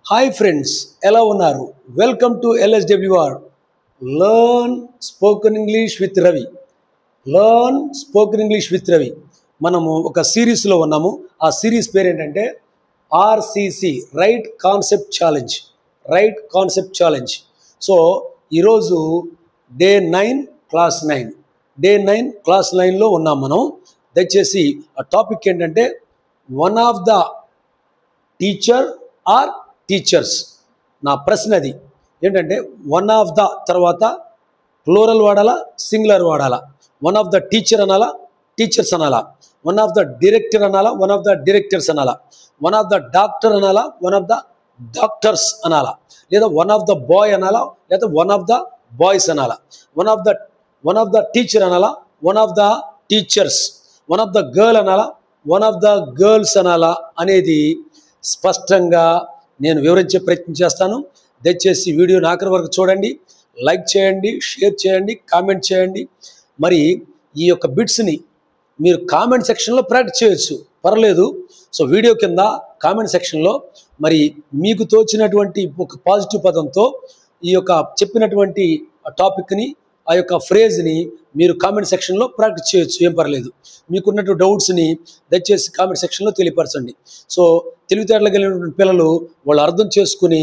Hi friends, ఎలా ఉన్నారు? Welcome to LSWR learn spoken English with Ravi. Learn spoken English with Ravi. మనము ఒక సిరీస్లో ఉన్నాము. ఆ సిరీస్ పేరు ఏంటంటే RCC, right concept challenge. Right concept challenge. So ఈరోజు డే 9 క్లాస్ 9 డే 9 క్లాస్ 9లో ఉన్నాం మనం. దయచేసి ఆ టాపిక్ ఏంటంటే one of the teacher or teachers. నా ప్రశ్న అది ఏంటంటే వన్ ఆఫ్ ద తర్వాత ప్లూరల్ వాడాలా, సింగులర్ వాడాలా? వన్ ఆఫ్ ద టీచర్ అనాలా, టీచర్స్ అనాలా? వన్ ఆఫ్ ద డైరెక్టర్ అనాలా, వన్ ఆఫ్ ద డైరెక్టర్స్ అనాలా? వన్ ఆఫ్ ద డాక్టర్ అనాలా, వన్ ఆఫ్ ద డాక్టర్స్ అనాలా? లేదా వన్ ఆఫ్ ద బాయ్ అనాలా, లేదా వన్ ఆఫ్ ద బాయ్స్ అనాలా? వన్ ఆఫ్ ద టీచర్ అనాలా, one of the teachers? One of the girl అనాలా, one of the girls అనాలా అనేది స్పష్టంగా నేను వివరించే ప్రయత్నం చేస్తాను. దయచేసి వీడియోని ఆఖరి వరకు చూడండి, లైక్ చేయండి, షేర్ చేయండి, కామెంట్ చేయండి. మరి ఈ యొక్క బిట్స్ని మీరు కామెంట్ సెక్షన్లో ప్రాక్టీస్ చేయొచ్చు, పర్లేదు. సో వీడియో కింద కామెంట్ సెక్షన్లో మరి మీకు తోచినటువంటి ఒక పాజిటివ్ పదంతో ఈ యొక్క చెప్పినటువంటి టాపిక్ని, ఆ యొక్క ఫ్రేజ్ని మీరు కామెంట్ సెక్షన్లో ప్రాక్టీస్ చేయొచ్చు, ఏం పర్లేదు. మీకున్నటువంటి డౌట్స్ని దయచేసి కామెంట్ సెక్షన్లో తెలియపరచండి. సో తెలివితేటలు కలిగినటువంటి పిల్లలు వాళ్ళు అర్థం చేసుకుని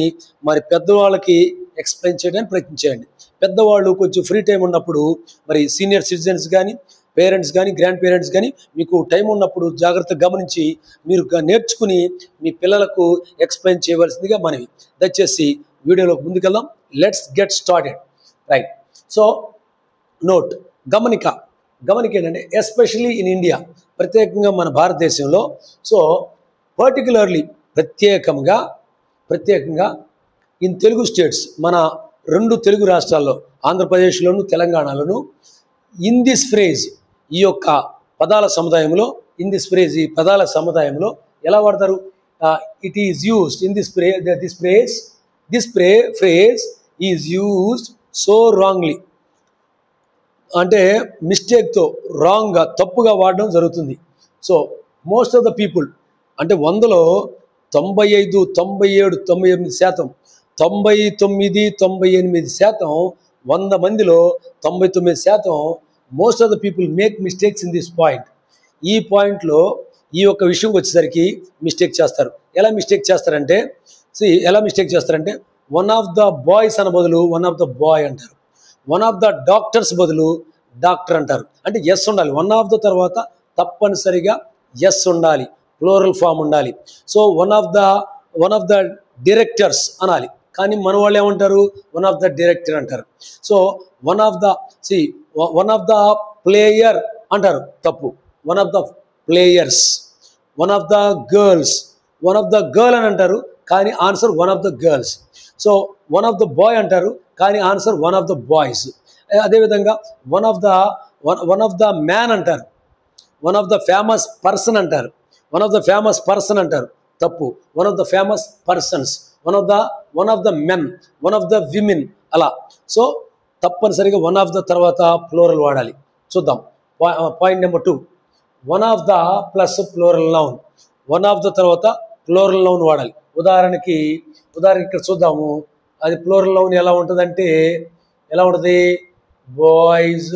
మరి పెద్దవాళ్ళకి ఎక్స్ప్లెయిన్ చేయడానికి ప్రయత్నించేయండి. పెద్దవాళ్ళు కొంచెం ఫ్రీ టైం ఉన్నప్పుడు మరి సీనియర్ సిటిజన్స్ కానీ, పేరెంట్స్ కానీ, గ్రాండ్ పేరెంట్స్ కానీ మీకు టైం ఉన్నప్పుడు జాగ్రత్తగా గమనించి మీరు నేర్చుకుని మీ పిల్లలకు ఎక్స్ప్లెయిన్ చేయవలసిందిగా మనవి. దయచేసి వీడియోలోకి ముందుకెళ్దాం. Let's get started. Right. So note, గమనిక ఏంటంటే ఎస్పెషలీ ఇన్ ఇండియా, ప్రత్యేకంగా మన భారతదేశంలో. సో పర్టికులర్లీ ప్రత్యేకంగా ఇన్ తెలుగు స్టేట్స్, మన రెండు తెలుగు రాష్ట్రాల్లో ఆంధ్రప్రదేశ్లోను తెలంగాణలోను, ఇన్ దిస్ ఫ్రేజ్, ఈ యొక్క పదాల సముదాయంలో, ఇన్ దిస్ ఫ్రేజ్, ఈ పదాల సముదాయంలో ఎలా వాడతారు? It is used in this phrase is used so wrongly. అంటే మిస్టేక్తో, రాంగ్గా, తప్పుగా వాడడం జరుగుతుంది. So most of the people, అంటే 100లో 95, 97, 98%, 99-98%, 100 మందిలో 99% most of the people make mistakes in this point. ఈ పాయింట్లో ఈ యొక్క విషయంకి వచ్చేసరికి మిస్టేక్ చేస్తారు. ఎలా మిస్టేక్ చేస్తారంటే వన్ ఆఫ్ ద బాయ్స్ అన్న బదులు వన్ ఆఫ్ ద బాయ్ అంటారు. వన్ ఆఫ్ ద డాక్టర్స్ బదులు డాక్టర్ అంటారు. అంటే ఎస్ ఉండాలి, వన్ ఆఫ్ ద తర్వాత తప్పనిసరిగా ఎస్ ఉండాలి, ప్లూరల్ ఫామ్ ఉండాలి. So one of the directors అనాలి, కానీ మన వాళ్ళు ఏమంటారు? వన్ ఆఫ్ ద డైరెక్టర్ అంటారు. So one of the player అంటారు, తప్పు. One of the players. One of the girls, one of the girl అని అంటారు, కానీ answer one of the girls. So one of the boy అంటారు, కానీ answer one of the boys. అదేవిధంగా one of the man అంటారు, one of the famous person అంటారు, one of the famous person అంటారు, తప్పు. One of the famous persons, one of the men, one of the women, అలా. So తప్పనిసరిగా one of the తర్వాత plural వాడాలి. చూద్దాం. Point number 2, one of the plus plural noun. One of the తర్వాత plural noun వాడాలి. ఉదాహరణకి ఇక్కడ చూద్దాము. అది ప్లూరల్ నౌన్ ఎలా ఉంటుందంటే, ఎలా ఉంటుంది? బాయ్స్,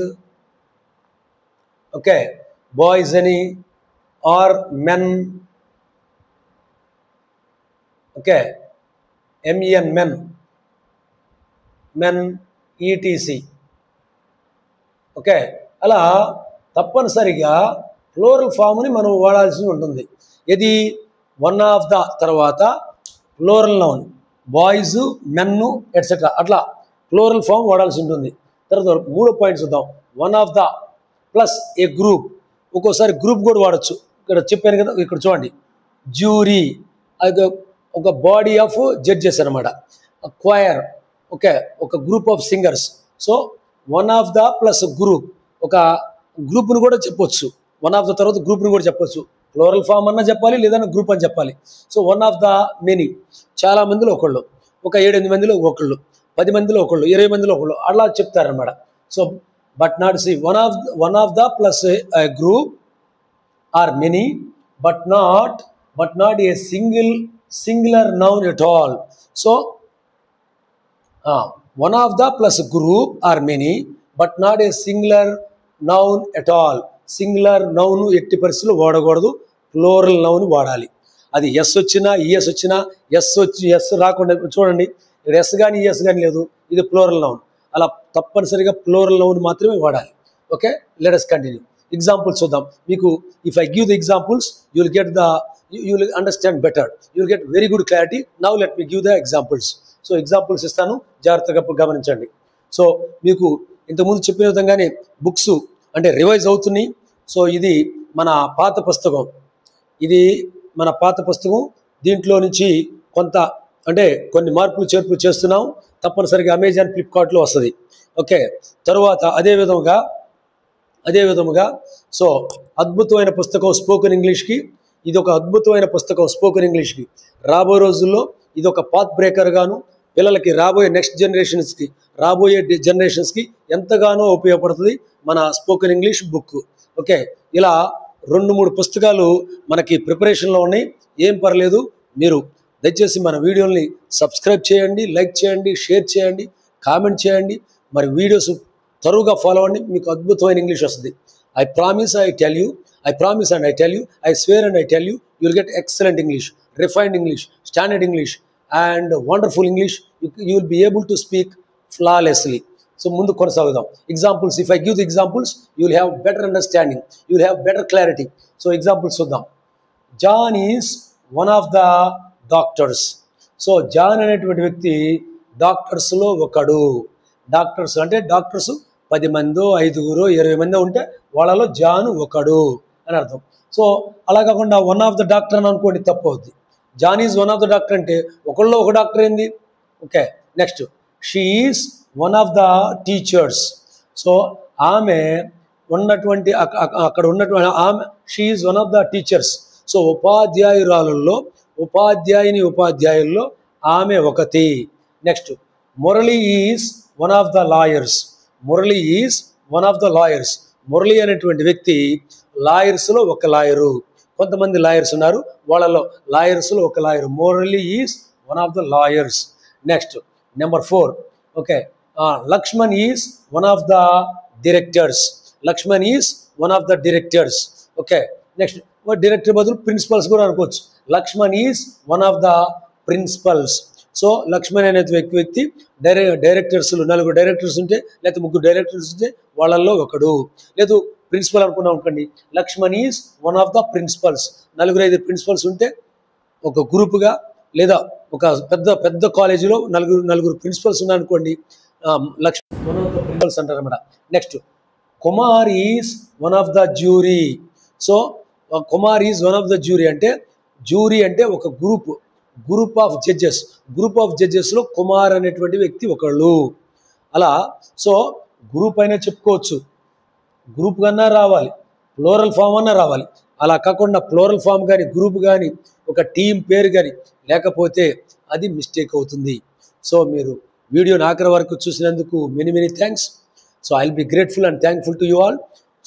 ఓకే, బాయ్స్ అని, or men, okay, MEN, men, ETC, okay. అలా తప్పనిసరిగా ప్లూరల్ ఫామ్ని మనం వాడాల్సి ఉంటుంది. ఇది వన్ ఆఫ్ ద తర్వాత plural noun, boys, men, etcetera, అట్లా ప్లూరల్ ఫామ్ వాడాల్సి ఉంటుంది. తర్వాత 3వ పాయింట్ చూద్దాం. One of the plus a group. ఒక్కోసారి గ్రూప్ కూడా వాడచ్చు. ఇక్కడ చెప్పాను కదా, ఇక్కడ చూడండి. జ్యూరీ, అది ఒక బాడీ ఆఫ్ జడ్జెస్ అనమాట. క్వైర్, ఓకే, ఒక group of singers. So one of the plus group, ఒక గ్రూప్ను కూడా చెప్పొచ్చు. వన్ ఆఫ్ ద తర్వాత గ్రూప్ని కూడా చెప్పొచ్చు. ప్లూరల్ ఫామ్ అన్నా చెప్పాలి, లేదన్నా గ్రూప్ అని చెప్పాలి. So one of the many, చాలా మందిలో ఒకళ్ళు, ఒక 7-8 మందిలో ఒకళ్ళు, 10 మందిలో ఒకళ్ళు, 20 మందిలో ఒకళ్ళు, అలా చెప్తారనమాట. సో బట్ నాట్ సి one of the plus group or many, but not a single singular noun at all. So one of the plus group are many, but not a singular noun at all. Singular noun ఎట్టి పరిస్థితుల్లో వాడకూడదు, plural noun వాడాలి. అది yes వచ్చినా ES వచ్చినా, yes రాకుండా చూడండి, ఇక్కడ ఎస్ కానీ ఈఎస్ కానీ లేదు, ఇది ప్లూరల్ నౌన్. అలా తప్పనిసరిగా ప్లూరల్ నౌన్ మాత్రమే వాడాలి. Okay, let us continue. Examples చూద్దాం. మీకు if I give the examples you will understand better, you will get very good clarity. Now let me give the examples. So examples ఇస్తాను, జాగ్రత్తగా గమనించండి. So మీకు ఇంతకుముందు చెప్పిన విధంగానే బుక్స్ అంటే రివైజ్ అవుతున్నాయి. సో ఇది మన పాత పుస్తకం, దీంట్లో నుంచి కొంత అంటే కొన్ని మార్పులు చేర్పులు చేస్తున్నాం. తప్పనిసరిగా అమెజాన్, ఫ్లిప్కార్ట్లో వస్తుంది. ఓకే, తరువాత అదే విధముగా సో అద్భుతమైన పుస్తకం స్పోకెన్ ఇంగ్లీష్కి, ఇది ఒక అద్భుతమైన పుస్తకం స్పోకెన్ ఇంగ్లీష్కి. రాబోయే రోజుల్లో ఇది ఒక పాత్ బ్రేకర్ గాను పిల్లలకి రాబోయే నెక్స్ట్ జనరేషన్స్కి ఎంతగానో ఉపయోగపడుతుంది మన స్పోకెన్ ఇంగ్లీష్ బుక్. ఓకే, ఇలా 2-3 పుస్తకాలు మనకి ప్రిపరేషన్లో ఉన్నాయి. ఏం పర్లేదు, మీరు దయచేసి మన వీడియోని సబ్స్క్రైబ్ చేయండి, లైక్ చేయండి, షేర్ చేయండి, కామెంట్ చేయండి. మరి వీడియోస్ తరువుగా ఫాలో అవ్వండి, మీకు అద్భుతమైన ఇంగ్లీష్ వస్తుంది. I promise and I tell you, I swear and I tell you, you will get excellent English, refined English, standard English and wonderful English. You will be able to speak flawlessly. So ముందు కొనసాగుదాం. Examples, if I give the examples you will have better understanding, you will have better clarity. So examples చూద్దాం. John is one of the doctors. So John అనేటువంటి వ్యక్తి డాక్టర్స్లో ఒకడు. Doctors అంటే doctors 10 మందో 5 20 మందో ఉంటే వాళ్ళలో జాన్ ఒకడు అని అర్థం. సో అలా కాకుండా వన్ ఆఫ్ ద డాక్టర్ అని అనుకోండి, తప్పు అవుద్ది. John is one of the doctor అంటే ఒకళ్ళు ఒక డాక్టర్ ఏంది. Okay, next she is one of the teachers. So ఆమె ఉన్నటువంటి అక్కడ ఉన్నటువంటి ఆమె, she is one of the teachers. So ఉపాధ్యాయుల్లో ఆమె ఒకటి. Next Murali is one of the lawyers. Murali అనేటువంటి వ్యక్తి లాయర్స్లో ఒక లాయరు. కొంతమంది లాయర్స్ ఉన్నారు, వాళ్ళలో లాయర్స్లో ఒక lawyer. Murali is one of the lawyers. Next number 4. Okay, Laxman is one of the directors. Okay, next director బదులు ప్రిన్సిపల్స్ కూడా అనుకోవచ్చు. Laxman is one of the principals. So Laxman అనే వ్యక్తి డైరెక్టర్స్, 4 డైరెక్టర్స్ ఉంటే లేకపోతే 3 డైరెక్టర్స్ ఉంటే వాళ్ళల్లో ఒకడు. లేదు ప్రిన్సిపల్ అనుకున్నాం అనుకోండి, Laxman is one of the principals. 4-5 principals ఉంటే ఒక గ్రూపుగా, లేదా ఒక పెద్ద కాలేజీలో నలుగురు ప్రిన్సిపల్స్ ఉన్నారనుకోండి, Laxman one of the principals అంటారు అన్నమాట. Next Kumar is one of the jury. So Kumar is one of the jury అంటే, జ్యూరీ అంటే ఒక గ్రూప్ ఆఫ్ జడ్జెస్లో కుమార్ అనేటువంటి వ్యక్తి ఒకళ్ళు. అలా సో గ్రూప్ అయినా చెప్పుకోవచ్చు, గ్రూప్ కన్నా రావాలి, ప్లూరల్ ఫామ్ అన్నా రావాలి. అలా కాకుండా ప్లూరల్ ఫామ్ కానీ గ్రూప్ కానీ ఒక టీం పేరు కానీ లేకపోతే అది మిస్టేక్ అవుతుంది. సో మీరు వీడియోని ఆఖరి వరకు చూసినందుకు many thanks. So I will be grateful and thankful to you all.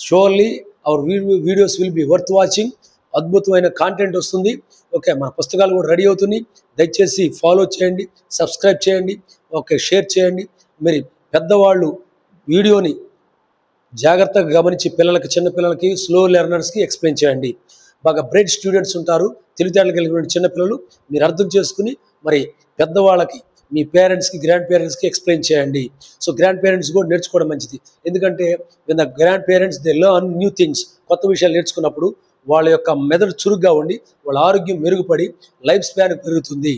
Surely our videos will be worth watching. అద్భుతమైన కాంటెంట్ వస్తుంది. ఓకే, మన పుస్తకాలు కూడా రెడీ అవుతున్నాయి. దయచేసి ఫాలో చేయండి, సబ్స్క్రైబ్ చేయండి, ఓకే, షేర్ చేయండి. మరి పెద్దవాళ్ళు వీడియోని జాగ్రత్తగా గమనించి చిన్నపిల్లలకి స్లో లెర్నర్స్కి ఎక్స్ప్లెయిన్ చేయండి. బాగా బ్రైట్ స్టూడెంట్స్ ఉంటారు, తెలివితేటలు కలిగిన చిన్నపిల్లలు, మీరు అర్థం చేసుకుని మరి పెద్దవాళ్ళకి, మీ పేరెంట్స్కి, గ్రాండ్ పేరెంట్స్కి ఎక్స్ప్లెయిన్ చేయండి. సో గ్రాండ్ పేరెంట్స్ కూడా నేర్చుకోవడం మంచిది. ఎందుకంటే the grand parents they learn new things. కొత్త విషయాలు నేర్చుకున్నప్పుడు వాళ్ళ యొక్క మెదడు చురుగ్గా ఉండి వాళ్ళ ఆరోగ్యం మెరుగుపడి లైఫ్ స్పాన్ పెరుగుతుంది.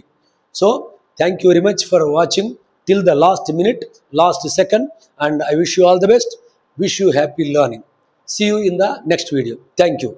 So thank you very much for watching till the last second, and I wish you all the best. Wish you happy learning. See you in the next video. Thank you.